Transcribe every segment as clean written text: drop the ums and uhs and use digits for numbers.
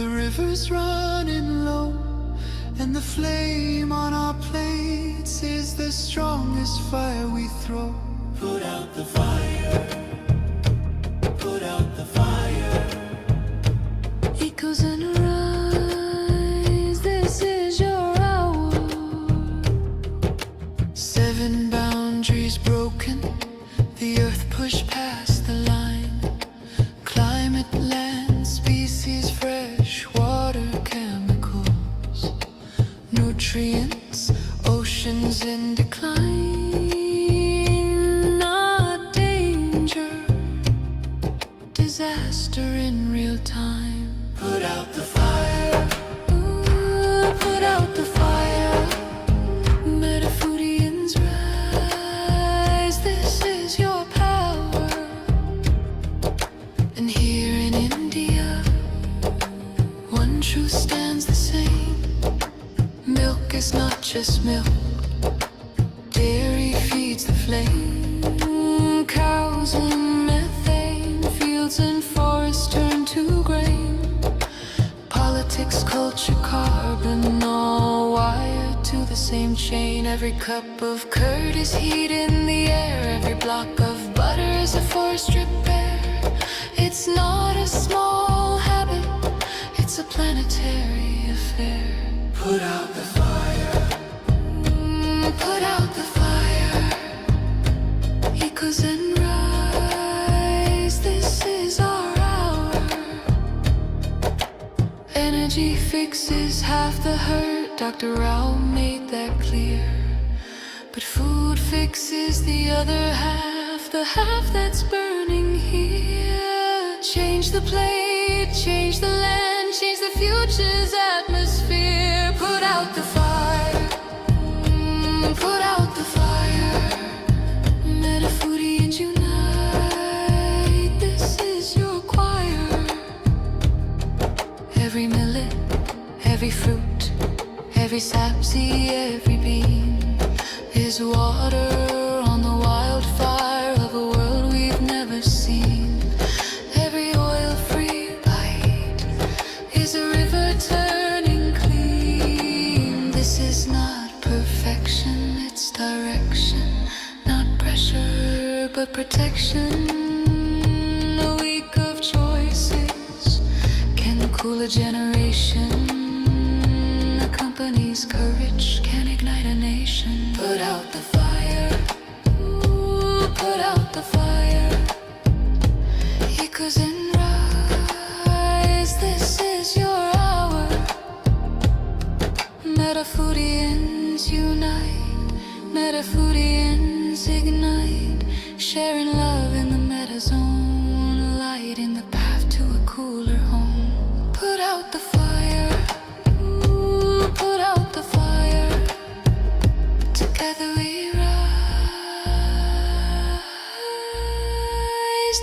The river's running low, and the flame on our plates is the strongest fire we throw. Put out the fire, put out the fire. Echoes and rise, this is your hour. 7 boundaries broken, the earth pushed past the line. Climate, land, species, fresh water, chemicals, nutrients, oceans in decline. Not danger, disaster in real time. Put out the fire, ooh, put out the fire. Metafoodians rise, this is your power. And here in India, one truth stands the same. Milk is not just milk, dairy feeds the flame. Cows and methane, fields and forests turn to grain. Politics, culture, carbon, all wired to the same chain. Every cup of curd is heat in the air. Every block of butter is a forest repair. It's not a small habit, it's a planetary affair. Put out the fire, put out the fire. Echoes and rise, this is our hour. Energy fixes half the hurt, Dr. Rao made that clear. But food fixes the other half, the half that's burning here. Change the plate, change the land, change the future's atmosphere. Put out the fire, put out the fire. Metafoodians unite, this is your choir. Every millet, every fruit, every sapseed, every bean is water on the wildfire of a world we've never seen. Every oil-free bite is a river turning clean. This is not perfection, it's direction. Not pressure, but protection. A week of choices can cool a generation. A company's courage can ignite a nation. Put out the fire, ooh, put out the fire. Echoes and rise, this is your hour. Metafoodians unite, Metafoodians ignite. Sharing love in the metazone, light in the path to a cooler home. Put out the fire, ooh, put out the fire. Together we rise,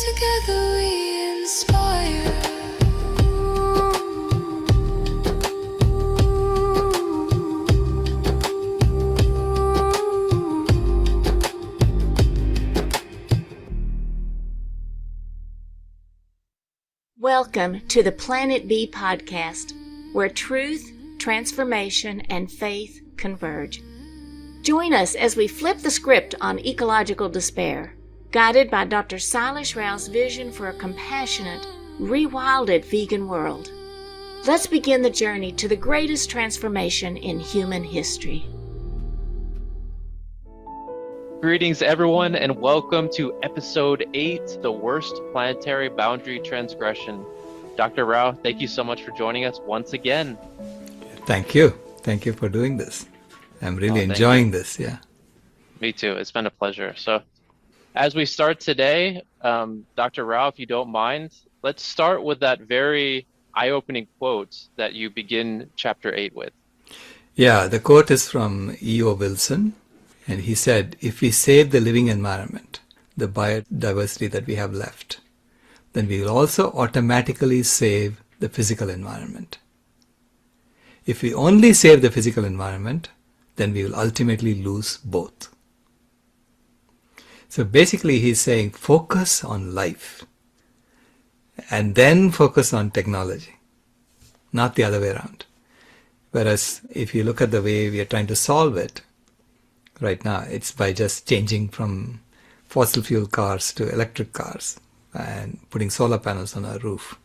together we inspire. Welcome to the Planet B podcast, where truth, transformation, and faith converge. Join us as we flip the script on ecological despair, guided by Dr. Sailesh Rao's vision for a compassionate, rewilded vegan world. Let's begin the journey to the greatest transformation in human history. Greetings, everyone, and welcome to episode 8, The Worst Planetary Boundary Transgression. Dr. Rao, thank you so much for joining us once again. Thank you. Thank you for doing this. I'm really enjoying this, yeah. Me too. It's been a pleasure. So as we start today, Dr. Rao, if you don't mind, let's start with that very eye-opening quote that you begin chapter 8 with. Yeah, the quote is from E.O. Wilson. And he said, if we save the living environment, the biodiversity that we have left, then we will also automatically save the physical environment. If we only save the physical environment, then we will ultimately lose both. So basically he's saying focus on life and then focus on technology. not the other way around. Whereas if you look at the way we are trying to solve it right now, it's by just changing from fossil fuel cars to electric cars and putting solar panels on our roof.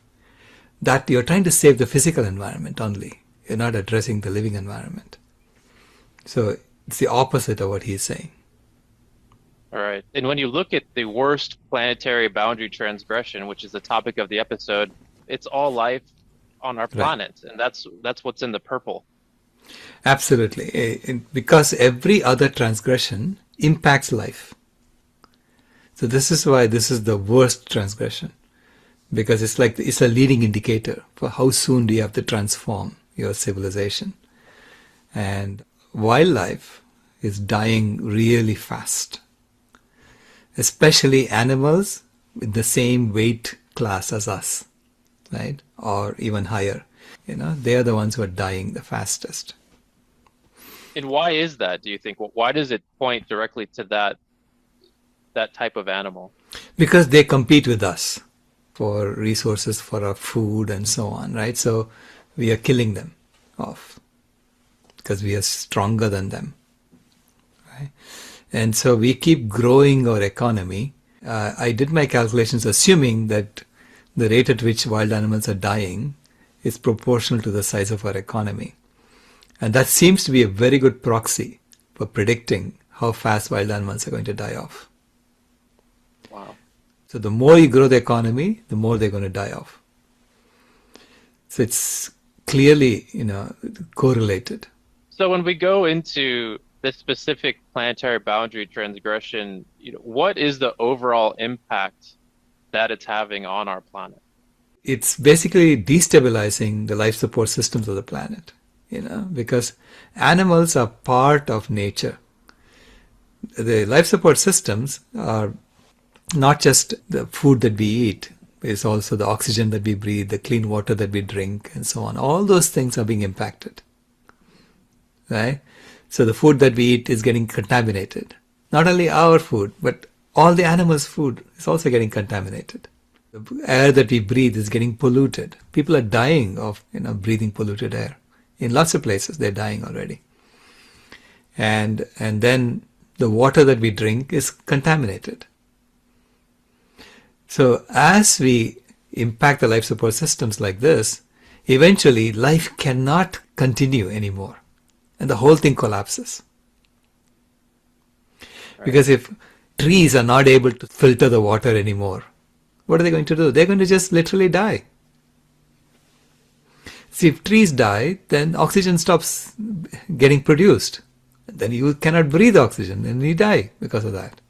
That you're trying to save the physical environment only. You're not addressing the living environment. So it's the opposite of what he's saying. All right. And when you look at the worst planetary boundary transgression, which is the topic of the episode, it's all life on our planet. And that's what's in the purple. Absolutely. Because every other transgression impacts life. So this is why this is the worst transgression. Because it's a leading indicator for how soon do you have to transform your civilization. And wildlife is dying really fast. Especially animals with the same weight class as us, right? Or even higher. They are the ones who are dying the fastest. And why is that, do you think? Why does it point directly to that type of animal? Because they compete with us for resources, for our food and so on, right? So we are killing them off because we are stronger than them, right? And so we keep growing our economy. I did my calculations assuming that the rate at which wild animals are dying is proportional to the size of our economy. And that seems to be a very good proxy for predicting how fast wild animals are going to die off. Wow. So the more you grow the economy, the more they're going to die off. So it's clearly, correlated. So when we go into this specific planetary boundary transgression, what is the overall impact that it's having on our planet? It's basically destabilizing the life support systems of the planet, because animals are part of nature. The life support systems are not just the food that we eat, it's also the oxygen that we breathe, the clean water that we drink, and so on. All those things are being impacted, right? So the food that we eat is getting contaminated. Not only our food, but all the animals' food is also getting contaminated. The air that we breathe is getting polluted. People are dying of breathing polluted air. In lots of places, they're dying already. And then the water that we drink is contaminated. So as we impact the life support systems like this, eventually life cannot continue anymore. And the whole thing collapses. Right. Because if trees are not able to filter the water anymore, what are they going to do? They're going to just literally die. See, if trees die, then oxygen stops getting produced. Then you cannot breathe oxygen and you die because of that.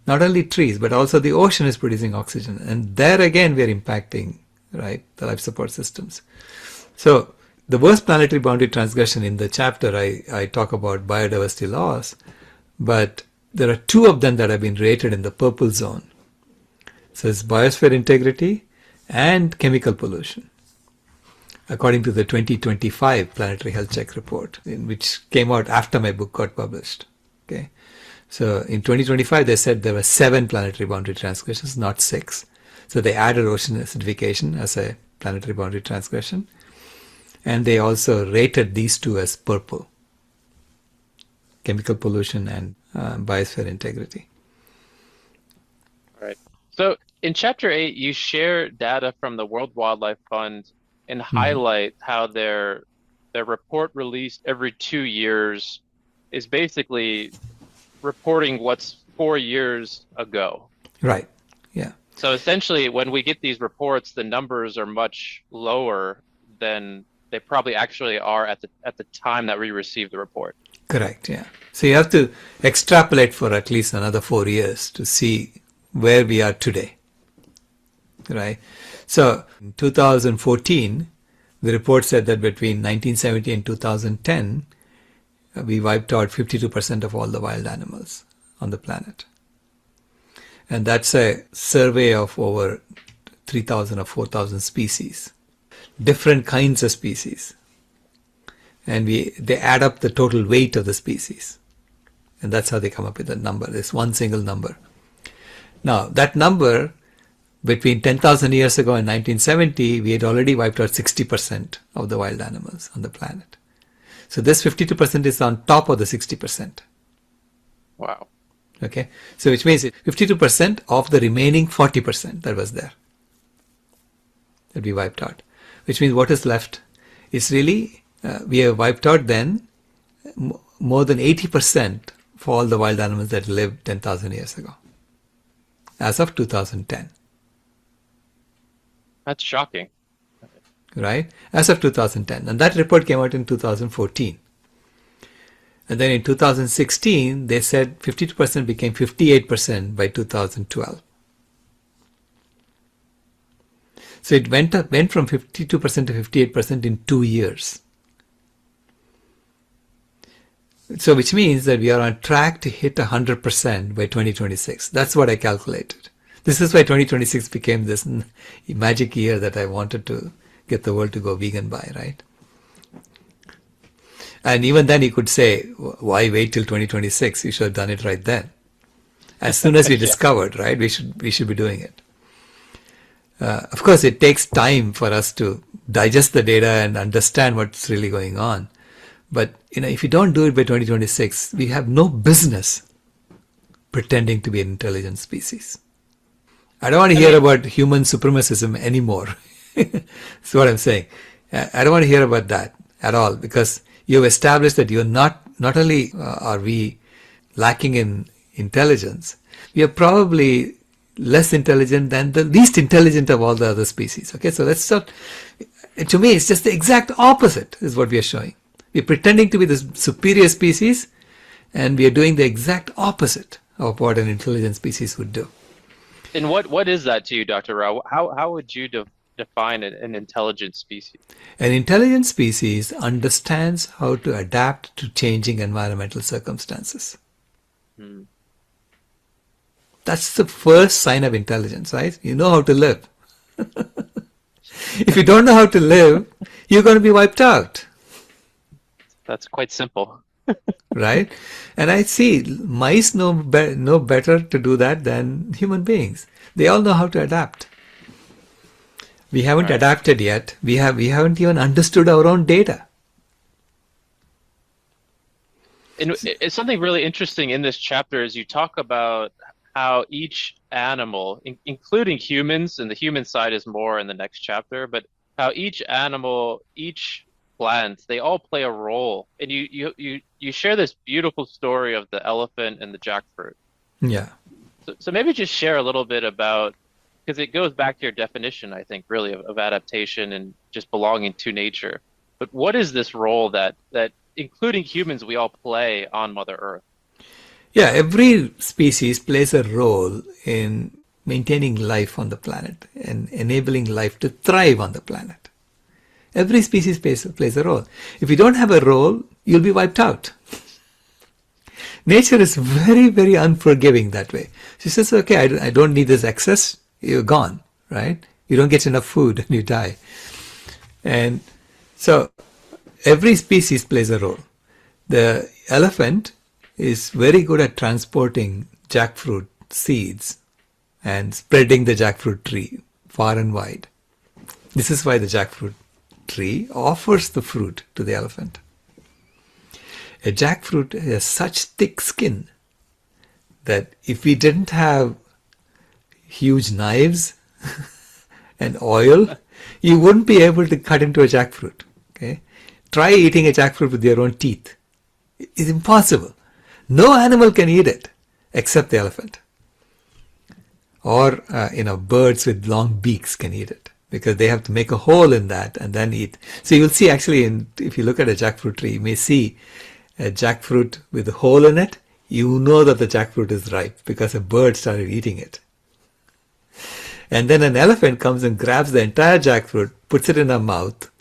Not only trees, but also the ocean is producing oxygen. And there again, we are impacting, right, the life support systems. So the worst planetary boundary transgression in the chapter, I talk about biodiversity loss, but there are two of them that have been rated in the purple zone. So it's biosphere integrity and chemical pollution, according to the 2025 Planetary Health Check report, which came out after my book got published. Okay, so in 2025 they said there were 7 planetary boundary transgressions, not 6. So they added ocean acidification as a planetary boundary transgression, and they also rated these two as purple: chemical pollution and biosphere integrity. All right. So in Chapter 8, you share data from the World Wildlife Fund and highlight how their report released every 2 years is basically reporting what's 4 years ago. Right. Yeah. So essentially, when we get these reports, the numbers are much lower than they probably actually are at the time that we received the report. Correct. Yeah. So you have to extrapolate for at least another 4 years to see where we are today. Right. So in 2014, the report said that between 1970 and 2010, we wiped out 52% of all the wild animals on the planet. And that's a survey of over 3,000 or 4,000 species, different kinds of species. And they add up the total weight of the species. And that's how they come up with the number, this one single number. Now, that number, between 10,000 years ago and 1970, we had already wiped out 60% of the wild animals on the planet. So this 52% is on top of the 60%. Wow. Okay, so which means 52% of the remaining 40% that was there that we wiped out. Which means what is left is really, we have wiped out then more than 80% for all the wild animals that lived 10,000 years ago, as of 2010. That's shocking. Right? As of 2010. And that report came out in 2014. And then in 2016, they said 52% became 58% by 2012. So it went from 52% to 58% in 2 years. So which means that we are on track to hit 100% by 2026. That's what I calculated. This is why 2026 became this magic year that I wanted to get the world to go vegan by, right? And even then you could say, why wait till 2026? You should have done it right then. As soon as we discovered, right, we should be doing it. Of course, it takes time for us to digest the data and understand what's really going on. But if you don't do it by 2026, we have no business pretending to be an intelligent species. I don't want to hear about human supremacism anymore. That's what I'm saying. I don't want to hear about that at all, because you've established that you're not only are we lacking in intelligence, we are probably less intelligent than the least intelligent of all the other species. Okay, so let's start. To me, it's just the exact opposite is what we are showing. We're pretending to be the superior species, and we are doing the exact opposite of what an intelligent species would do. And what is that to you, Dr. Rao? How would you define an intelligent species? An intelligent species understands how to adapt to changing environmental circumstances. That's the first sign of intelligence, right? You know how to live. If you don't know how to live, you're going to be wiped out. That's quite simple. Right? And I see mice know better to do that than human beings. They all know how to adapt. We haven't adapted yet. We haven't even understood our own data. And it's something really interesting in this chapter is you talk about how each animal, including humans, and the human side is more in the next chapter, but how each animal, each plant, they all play a role. And you share this beautiful story of the elephant and the jackfruit. Yeah. So maybe just share a little bit about, because it goes back to your definition, I think, really of adaptation and just belonging to nature. But what is this role that including humans, we all play on Mother Earth? Yeah, every species plays a role in maintaining life on the planet and enabling life to thrive on the planet. Every species plays a role. If you don't have a role, you'll be wiped out. Nature is very, very unforgiving that way. She says, okay, I don't need this excess. You're gone, right? You don't get enough food and you die. And so every species plays a role. The elephant is very good at transporting jackfruit seeds and spreading the jackfruit tree far and wide. This is why the jackfruit tree offers the fruit to the elephant. A jackfruit has such thick skin that if we didn't have huge knives and oil, you wouldn't be able to cut into a jackfruit. Okay? Try eating a jackfruit with your own teeth. It's impossible. No animal can eat it except the elephant. Or, birds with long beaks can eat it because they have to make a hole in that and then eat. So you'll see actually, if you look at a jackfruit tree, you may see a jackfruit with a hole in it. You know that the jackfruit is ripe because a bird started eating it. And then an elephant comes and grabs the entire jackfruit, puts it in her mouth,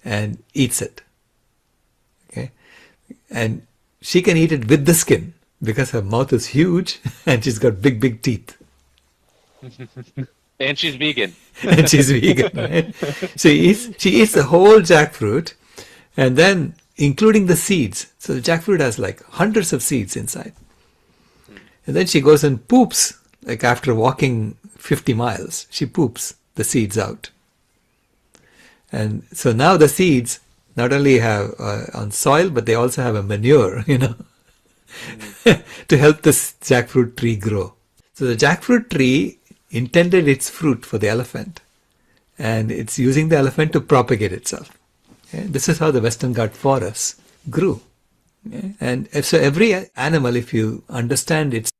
and eats it. Okay? And she can eat it with the skin because her mouth is huge and she's got big, big teeth. And she's vegan. And she's vegan, right? So she eats the whole jackfruit and then including the seeds. So the jackfruit has like hundreds of seeds inside. And then she goes and poops, like after walking 50 miles. She poops the seeds out. And so now the seeds not only have on soil, but they also have a manure, to help this jackfruit tree grow. So the jackfruit tree intended its fruit for the elephant, and it's using the elephant to propagate itself. Okay? This is how the Western Ghats forests grew. Okay? And so every animal, if you understand its